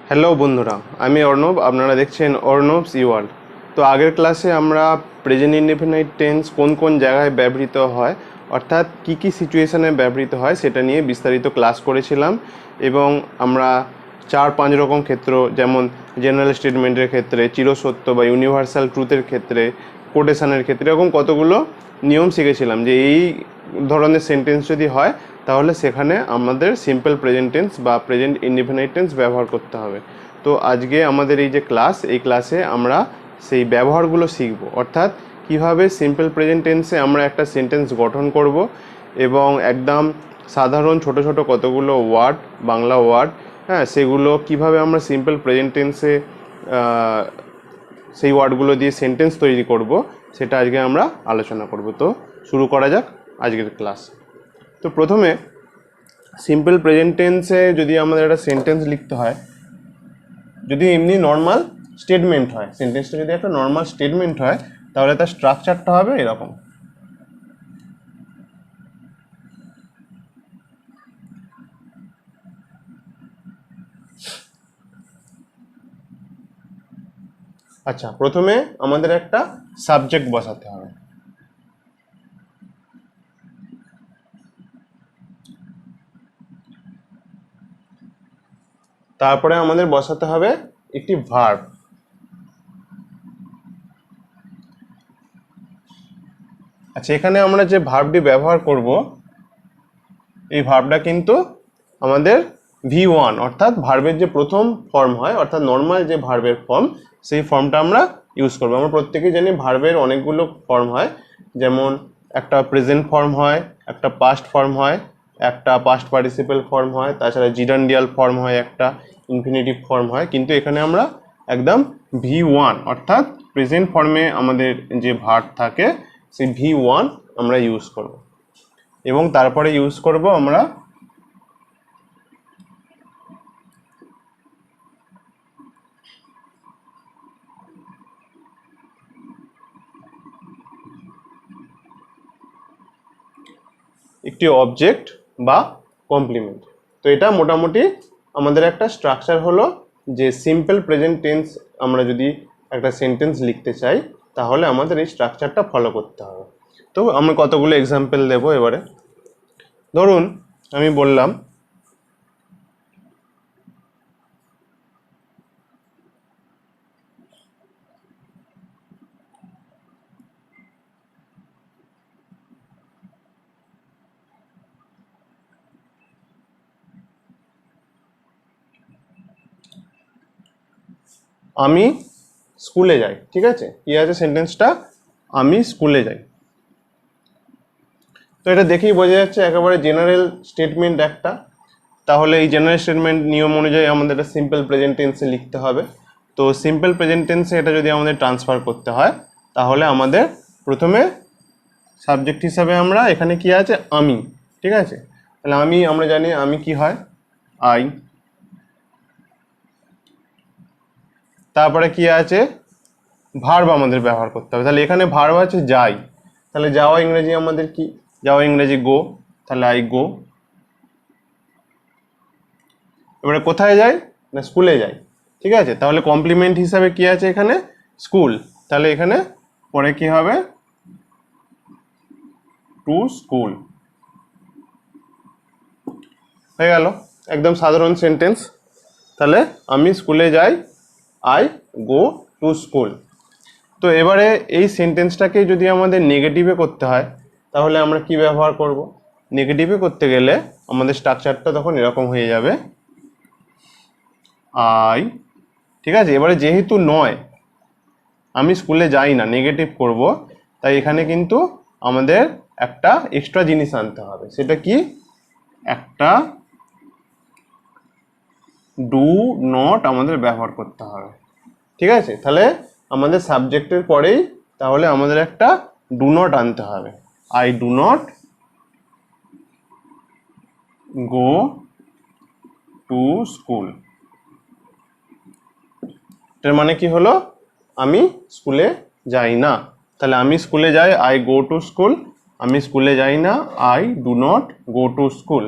Hello বন্ধুরা, আমি অর্ণব। আপনারা দেখছেন অর্ণবস ওয়ার্ল্ড। তো আগের ক্লাসে আমরা প্রেজেন্ট ইনডেফিনাইট টেন্স কোন কোন জায়গায় ব্যবহৃত হয়, অর্থাৎ কি কি সিচুয়েশনে ব্যবহৃত হয় সেটা নিয়ে বিস্তারিত ক্লাস করেছিলাম। এবং আমরা 4-5 রকম ক্ষেত্র, যেমন জেনারেল স্টেটমেন্টের ক্ষেত্রে, চিরসত্য বা ইউনিভার্সাল ট্রুথের ক্ষেত্রে, কোটেশনের ক্ষেত্রে, এরকম কতগুলো নিয়ম শিখেছিলাম যে এই ধরনের সেন্টেন্স যদি হয় তাহলে সেখানে আমাদের সিম্পল প্রেজেন্ট টেন্স বা প্রেজেন্ট ইনডিফিনাইট টেন্স ব্যবহার করতে হবে। তো আজকে আমাদের এই যে ক্লাস, এই ক্লাসে আমরা সেই ব্যবহারগুলো শিখব, অর্থাৎ কিভাবে সিম্পল প্রেজেন্ট টেন্সে আমরা একটা সেন্টেন্স গঠন করব এবং একদম সাধারণ ছোট ছোট কতগুলো ওয়ার্ড, বাংলা ওয়ার্ড, হ্যাঁ, সেগুলো কিভাবে আমরা সিম্পল প্রেজেন্ট টেন্সে সেই ওয়ার্ডগুলো দিয়ে সেন্টেন্স তৈরি করব, সেটা আজকে আমরা আলোচনা করব। তো শুরু করা যাক আজকের ক্লাস। তো প্রথমে সিম্পল প্রেজেন্ট টেন্সে যদি আমাদের একটা সেন্টেন্স লিখতে হয়, যদি এমনি নর্মাল স্টেটমেন্ট হয়, সেন্টেন্সটা যদি একটা নর্মাল স্টেটমেন্ট হয়, তাহলে তার স্ট্রাকচারটা হবে এরকম। আচ্ছা, প্রথমে আমাদের একটা সাবজেক্ট বসাতে হবে। তারপরে আমাদের বসাতে হবে একটি ভার্ব। আচ্ছা, এখানে আমরা যে ভার্বটি ব্যবহার করব, এই ভার্বটা কিন্তু আমাদের V1, অর্থাৎ ভার্বের যে প্রথম ফর্ম হয়, অর্থাৎ নর্মাল যে ভার্বের ফর্ম, সেই ফর্মটা আমরা ইউজ করবো। আমরা প্রত্যেকেই জানি ভার্বের অনেকগুলো ফর্ম হয়, যেমন একটা প্রেজেন্ট ফর্ম হয়, একটা পাস্ট ফর্ম হয়, একটা পাস্ট পার্টিসিপেল ফর্ম হয়, তাছাড়া জিরান্ডিয়াল ফর্ম হয়, একটা ইনফিনিটিভ ফর্ম হয়। কিন্তু এখানে আমরা একদম V1, অর্থাৎ প্রেজেন্ট ফর্মে আমাদের যে ভার্ব থাকে সেই V1 আমরা ইউজ করব এবং তারপরে ইউজ করব আমরা একটি অবজেক্ট বা কমপ্লিমেন্ট। তো এটা মোটামুটি আমাদের একটা স্ট্রাকচার হলো যে সিম্পল প্রেজেন্ট টেন্স আমরা যদি একটা সেন্টেন্স লিখতে চাই তাহলে আমাদের এই স্ট্রাকচারটা ফলো করতে হবে। তো আমরা কতগুলো এক্সাম্পল দেব এবারে। ধরুন আমি বললাম, আমি স্কুলে যাই। ঠিক আছে, কি আছে সেন্টেন্সটা? আমি স্কুলে যাই। তো এটা দেখেই বোঝা যাচ্ছে একেবারে জেনারেল স্টেটমেন্ট একটা। তাহলে এই জেনারেল স্টেটমেন্ট নিয়ম অনুযায়ী আমাদের একটা সিম্পল প্রেজেন্ট টেন্সে লিখতে হবে। তো সিম্পল প্রেজেন্ট টেন্সে এটা যদি আমাদের ট্রান্সফার করতে হয় তাহলে আমাদের প্রথমে সাবজেক্ট হিসাবে আমরা এখানে কি আছে, আমি। ঠিক আছে, তাহলে আমি, আমরা জানি আমি কি হয়, আই। তারপরে কি আছে, ভার্ব আমাদের ব্যবহার করতে হবে। তাহলে এখানে ভার্ব আছে যাই, তাহলে যাওয়া ইংরেজি আমাদের কি, যাওয়া ইংরেজি গো, তাহলে আই গো। এবারে কোথায় যাই না, স্কুলে যাই। ঠিক আছে, তাহলে কমপ্লিমেন্ট হিসাবে কি আছে এখানে, স্কুল। তাহলে এখানে পরে কি হবে, টু স্কুল। হয়ে গেল একদম সাধারণ সেন্টেন্স। তাহলে আমি স্কুলে যাই, আই গো টু স্কুল। তো এবারে এই সেন্টেন্সটাকে যদি আমাদের নেগেটিভে করতে হয় তাহলে আমরা কি ব্যবহার করব? নেগেটিভে করতে গেলে আমাদের স্ট্রাকচারটা তখন এরকম হয়ে যাবে, আই। ঠিক আছে, এবারে যেহেতু নয়, আমি স্কুলে যাই না, নেগেটিভ করব, তাই এখানে কিন্তু আমাদের একটা এক্সট্রা জিনিস আনতে হবে। সেটা কি, একটা ডু নট আমাদের ব্যবহার করতে হবে। ঠিক আছে, তাহলে আমাদের সাবজেক্টের পরেই তাহলে আমাদের একটা ডু নট আনতে হবে। I do not go to school. এর মানে কি হলো, আমি স্কুলে যাই না। তাহলে আমি স্কুলে যাই, আই গো টু স্কুল। আমি স্কুলে যাই না, I do not go to school.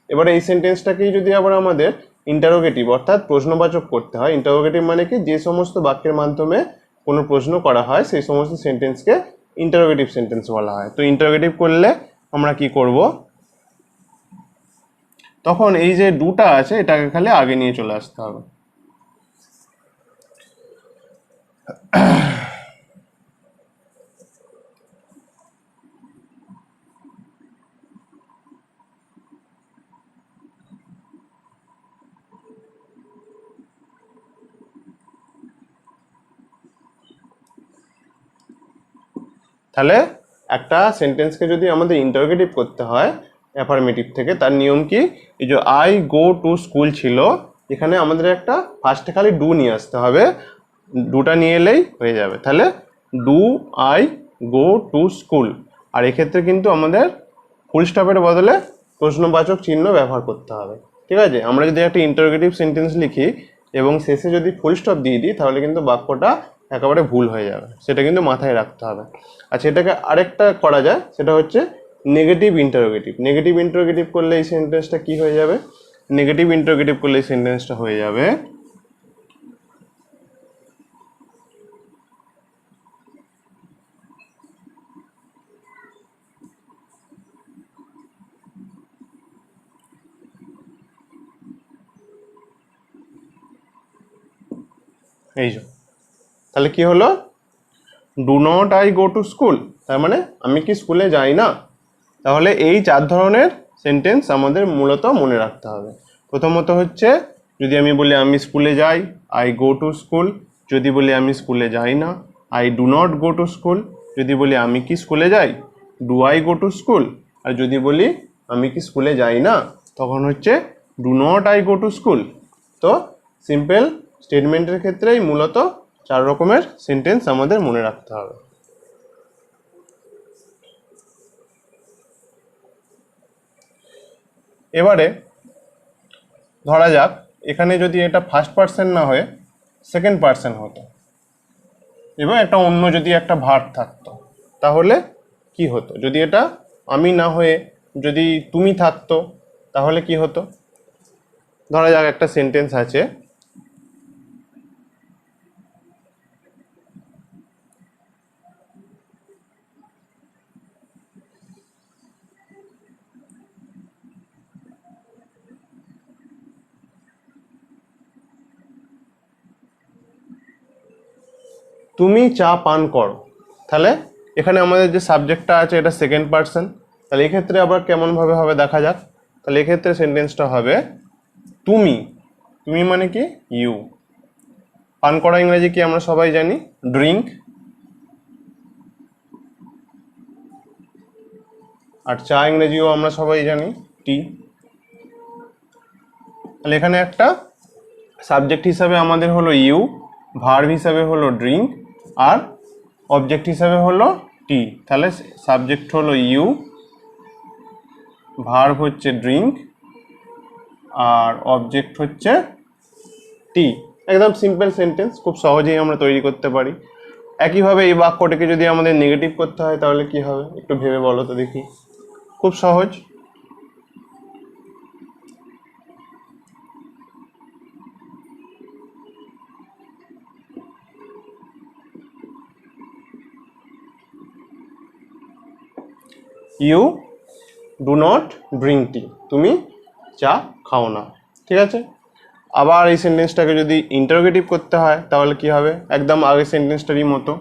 এবারে এই সেন্টেন্সটাকেই যদি আবার আমাদের ইন্টারোগেটিভ অর্থাৎ প্রশ্নবাচক করতে হয়। ইন্টারোগেটিভ মানে কি, যে সমস্ত বাক্যের মাধ্যমে কোনো প্রশ্ন করা হয় সেই সমস্ত সেন্টেন্সকে ইন্টারোগেটিভ সেন্টেন্স বলা হয়। তো ইন্টারোগেটিভ করলে আমরা কি করব, তখন এই যে ডুটা আছে এটাকে খালি আগে নিয়ে চলে আসতে হবে। তাহলে একটা সেন্টেন্সকে যদি আমাদের ইন্টারোগেটিভ করতে হয় অ্যাফার্মেটিভ থেকে, তার নিয়ম কি, এই যে আই গো টু স্কুল ছিল, এখানে আমাদের একটা ফার্স্টে খালি ডু নিয়ে আসতে হবে, ডুটা নিয়ে এলেই হয়ে যাবে। তাহলে do I go to school. আর এক্ষেত্রে কিন্তু আমাদের ফুল স্টপের বদলে প্রশ্নবাচক চিহ্ন ব্যবহার করতে হবে। ঠিক আছে, আমরা যদি একটা ইন্টারোগেটিভ সেন্টেন্স লিখি এবং শেষে যদি ফুল স্টপ দিয়ে দিই তাহলে কিন্তু বাক্যটা একেবারে ভুল হয়ে যাবে, সেটা কিন্তু মাথায় রাখতে হবে। আচ্ছা, এটাকে আরেকটা করা যায়, সেটা হচ্ছে নেগেটিভ ইন্টারোগেটিভ। নেগেটিভ ইন্টারোগেটিভ করলে এই সেন্টেন্সটা কি হয়ে যাবে, নেগেটিভ ইন্টারোগেটিভ করলে এই সেন্টেন্সটা হয়ে যাবে এই যে, তাহলে কি হলো, do not I go to school, তার মানে আমি কি স্কুলে যাই না। তাহলে এই 4 ধরনের সেন্টেন্স আমাদের মূলত মনে রাখতে হবে। প্রথমত হচ্ছে, যদি আমি বলি আমি স্কুলে যাই, আই গো টু স্কুল। যদি বলি আমি স্কুলে যাই না, I do not go to school. যদি বলি আমি কি স্কুলে যাই, do I go to school. আর যদি বলি আমি কি স্কুলে যাই না, তখন হচ্ছে do not I go to school. তো সিম্পল স্টেটমেন্টের ক্ষেত্রেই মূলত 4 রকমের সেন্টেন্স আমাদের মনে রাখতে হবে। এবারে ধরা যাক এখানে যদি এটা ফার্স্ট পার্সন না হয়ে সেকেন্ড পার্সন হতো এবং একটা অন্য যদি একটা ভার্ব থাকতো, তাহলে কি হতো, যদি এটা আমি না হয়ে যদি তুমি থাকতো তাহলে কি হতো। ধরা যাক একটা সেন্টেন্স আছে, তুমি চা পান করো। তাহলে এখানে আমাদের যে সাবজেক্টটা আছে এটা সেকেন্ড পার্সন, তাহলে এক্ষেত্রে আবার কেমনভাবে হবে দেখা যাক। তাহলে এক্ষেত্রে সেন্টেন্সটা হবে তুমি। তুমি মানে কি, ইউ। পান করা ইংরেজি কি আমরা সবাই জানি, ড্রিঙ্ক। আর চা ইংরেজিও আমরা সবাই জানি, টি। তাহলে এখানে একটা সাবজেক্ট হিসাবে আমাদের হলো ইউ, ভার্ব হিসাবে হলো ড্রিঙ্ক, আর অবজেক্ট হিসাবে হলো টি। তাহলে সাবজেক্ট হলো ইউ, ভার্ব হচ্ছে ড্রিঙ্ক, আর অবজেক্ট হচ্ছে টি। একদম সিম্পল সেন্টেন্স, খুব সহজেই আমরা তৈরি করতে পারি। একইভাবে এই বাক্যটিকে যদি আমাদের নেগেটিভ করতে হয় তাহলে কি হবে, একটু ভেবে বলো তো দেখি। খুব সহজ, you do not drink tea, তুমি চা খাও না। ঠিক আছে, আবার এই সেন্টেন্সটাকে যদি ইন্টারোগেটিভ করতে হয় তাহলে কি হবে, একদম আগের সেন্টেন্সটারই মতো।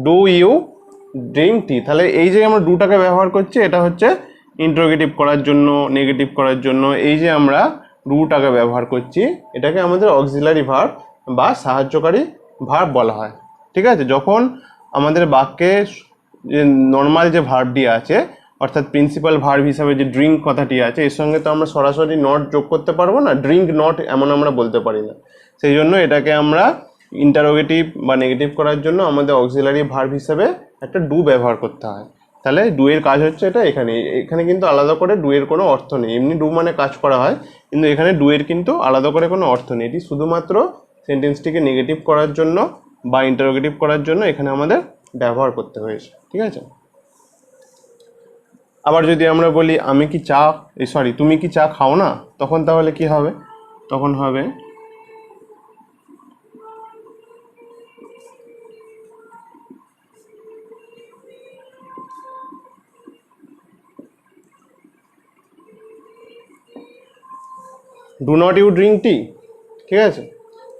ডু ইউ ড্রিঙ্ক টি, তাহলে এই যে আমরা ডুটাকে ব্যবহার করছি এটা হচ্ছে ইন্টারোগেটিভ করার জন্য, নেগেটিভ করার জন্য। এই যে আমরা ডুটাকে ব্যবহার করছি এটাকে আমাদের অক্সিলারি ভার্ব বা সাহায্যকারী ভার্ব বলা হয়। ঠিক আছে, যখন আমাদের বাক্যে যে নর্মাল যে ভার্বটি আছে অর্থাৎ প্রিন্সিপাল ভার্ব হিসাবে যে ড্রিঙ্ক কথাটি আছে, এর সঙ্গে তো আমরা সরাসরি নট যোগ করতে পারবো না, ড্রিঙ্ক নট এমন আমরা বলতে পারি না। সেই জন্য এটাকে আমরা ইন্টারোগেটিভ বা নেগেটিভ করার জন্য আমাদের অক্সিলারি ভার্ব হিসেবে একটা ডু ব্যবহার করতে হয়। তাহলে ডু এর কাজ হচ্ছে এটা, এখানে এখানে কিন্তু আলাদা করে ডু এর কোনো অর্থ নেই। এমনি ডু মানে কাজ করা হয়, কিন্তু এখানে ডু এর কিন্তু আলাদা করে কোনো অর্থ নেই। এটি শুধুমাত্র সেন্টেন্সটিকে নেগেটিভ করার জন্য বা ইন্টারোগেটিভ করার জন্য এখানে আমাদের ব্যবহার করতে হয়েছে, ঠিক আছে। আবার যদি আমরা বলি আমি কি চা তুমি কি চা খাও না, তখন তাহলে কি হবে? তখন হবে do not you drink tea, ঠিক আছে।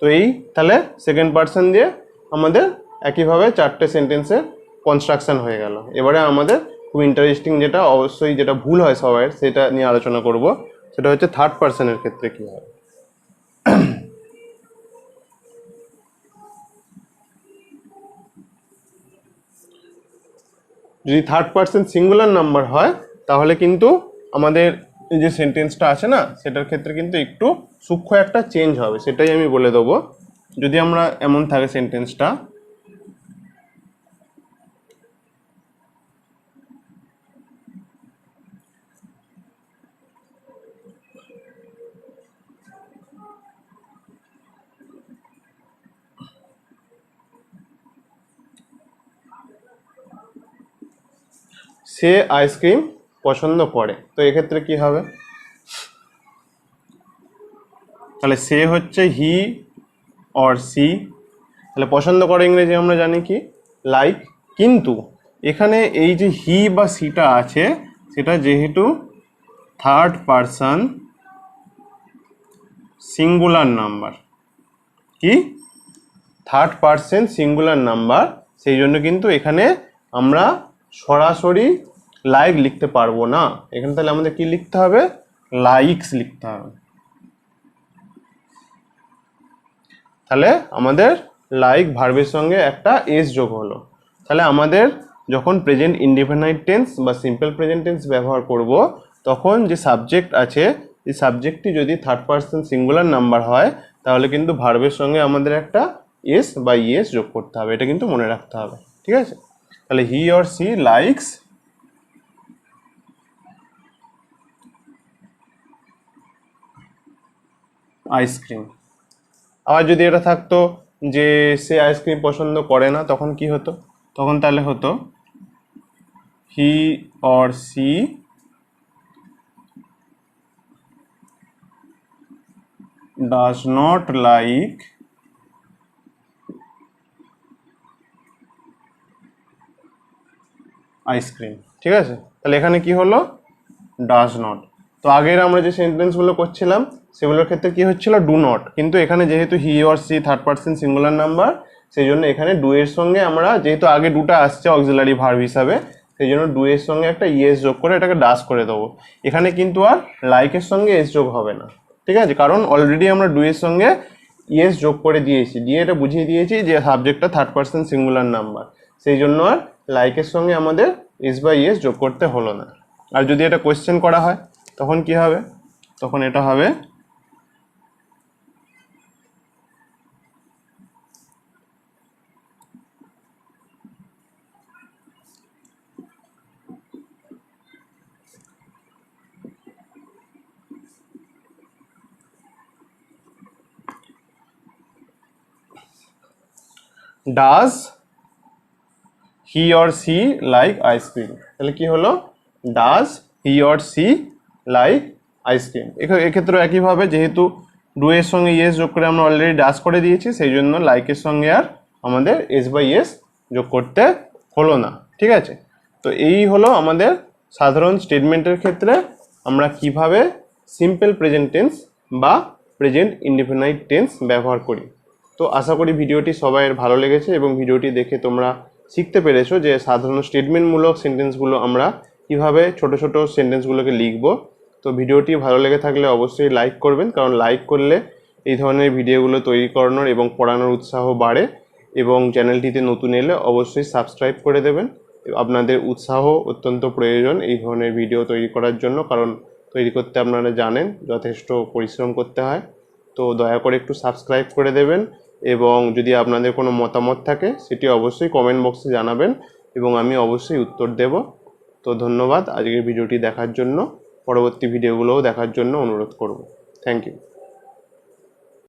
তো এই তাহলে সেকেন্ড পার্সন দিয়ে আমাদের একইভাবে 4টে সেন্টেন্সের কনস্ট্রাকশন হয়ে গেল। এবারে আমাদের খুব ইন্টারেস্টিং যেটা, অবশ্যই যেটা ভুল হয় সবাই, সেটা নিয়ে আলোচনা করব। সেটা হচ্ছে থার্ড পার্সনের ক্ষেত্রে কী হয়। যদি থার্ড পার্সন সিঙ্গুলার নাম্বার হয় তাহলে কিন্তু আমাদের এই যে সেন্টেন্সটা আছে না, সেটার ক্ষেত্রে কিন্তু একটু সূক্ষ্ম একটা চেঞ্জ হবে, সেটাই আমি বলে দেবো। যদি আমরা এমন থাকে সেন্টেন্সটা, সে আইসক্রিম পছন্দ করে, তো এক্ষেত্রে কি হবে? তাহলে সে হচ্ছে হি অর সি, তাহলে পছন্দ করে ইংরেজি আমরা জানি কি লাইক। কিন্তু এখানে এই যে হি বা সিটা আছে, সেটা যেহেতু থার্ড পারসন সিঙ্গুলার নাম্বার, কি থার্ড পারসন সিঙ্গুলার নাম্বার, সেই জন্য কিন্তু এখানে আমরা সরাসরি লাইক লিখতে পারবো না। এখানে তাহলে আমাদের কি লিখতে হবে? লাইকস লিখতে হবে। তাহলে আমাদের লাইক ভার্বের সঙ্গে একটা এস যোগ হলো। তাহলে আমাদের যখন প্রেজেন্ট ইনডিফিনাইট টেন্স বা সিম্পল প্রেজেন্ট টেন্স ব্যবহার করব, তখন যে সাবজেক্ট আছে, এই সাবজেক্টটি যদি থার্ড পারসন সিঙ্গুলার নাম্বার হয়, তাহলে কিন্তু ভার্বের সঙ্গে আমাদের একটা এস বা ইএস যোগ করতে হবে। এটা কিন্তু মনে রাখতে হবে, ঠিক আছে। তাহলে হি অর সি লাইকস আইসক্রিম। আবার যদি এটা থাকতো যে সে আইসক্রিম পছন্দ করে না, তখন কি হতো? তখন তাহলে হতো he or she does not like ice cream, ঠিক আছে। তাহলে এখানে কি হলো? Does not. তো আগের আমরা যে সেন্টেন্সগুলো করছিলাম সেগুলোর ক্ষেত্রে কি হচ্ছিল? Do not. কিন্তু এখানে যেহেতু he or she third person singular number, সেই জন্য এখানে ডু এর সঙ্গে আমরা, যেহেতু আগে ডুটা আসছে অক্সিলারি ভার্ব হিসাবে, সেই জন্য ডু এর সঙ্গে একটা ইএস যোগ করে এটাকে ডাস করে দেবো। এখানে কিন্তু আর লাইকের সঙ্গে এস যোগ হবে না, ঠিক আছে, কারণ অলরেডি আমরা ডু এর সঙ্গে ইএস যোগ করে দিয়েছি, দিয়ে এটা বুঝিয়ে দিয়েছি যে সাবজেক্টটা থার্ড পারসন সিঙ্গুলার নাম্বার, সেই জন্য আর লাইকের সঙ্গে আমাদের এস বা ইএস যোগ করতে হলো না। আর যদি এটা কোয়েশ্চেন করা হয় তখন কি হবে? তখন এটা হবে does he or she like ice cream. তাহলে কি হলো? Does he or she like ice cream. এক্ষেত্রে একইভাবে, যেহেতু ডু এর সঙ্গে ইয়েস যোগ করে আমরা অলরেডি ডাজ করে দিয়েছি, সেই জন্য লাইকের সঙ্গে আর আমাদের এস বাই এস যোগ করতে হলো না, ঠিক আছে। তো এই হলো আমাদের সাধারণ স্টেটমেন্টের ক্ষেত্রে আমরা কিভাবে সিম্পল প্রেজেন্ট টেন্স বা প্রেজেন্ট ইনডিফিনাইট টেন্স ব্যবহার করি। তো আশা করি ভিডিওটি সবাইয়ের ভালো লেগেছে এবং ভিডিওটি দেখে তোমরা শিখতে পেরেছো যে সাধারণ স্টেটমেন্টমূলক সেন্টেন্সগুলো আমরা কিভাবে ছোট ছোট সেন্টেন্সগুলোকে লিখব। তো ভিডিওটি ভালো লেগে থাকলে অবশ্যই লাইক করবেন, কারণ লাইক করলে এই ধরনের ভিডিওগুলো তৈরি করানোর এবং পড়ানোর উৎসাহ বাড়ে। এবং চ্যানেলটিতে নতুন এলে অবশ্যই সাবস্ক্রাইব করে দেবেন। আপনাদের উৎসাহ অত্যন্ত প্রয়োজন এই ধরনের ভিডিও তৈরি করার জন্য, কারণ তৈরি করতে আপনারা জানেন যথেষ্ট পরিশ্রম করতে হয়। তো দয়া করে একটু সাবস্ক্রাইব করে দেবেন, এবং যদি আপনাদের কোনো মতামত থাকে সেটি অবশ্যই কমেন্ট বক্সে জানাবেন এবং আমি অবশ্যই উত্তর দেব। তো ধন্যবাদ আজকের ভিডিওটি দেখার জন্য। পরবর্তী ভিডিওগুলোও দেখার জন্য অনুরোধ করব। Thank you.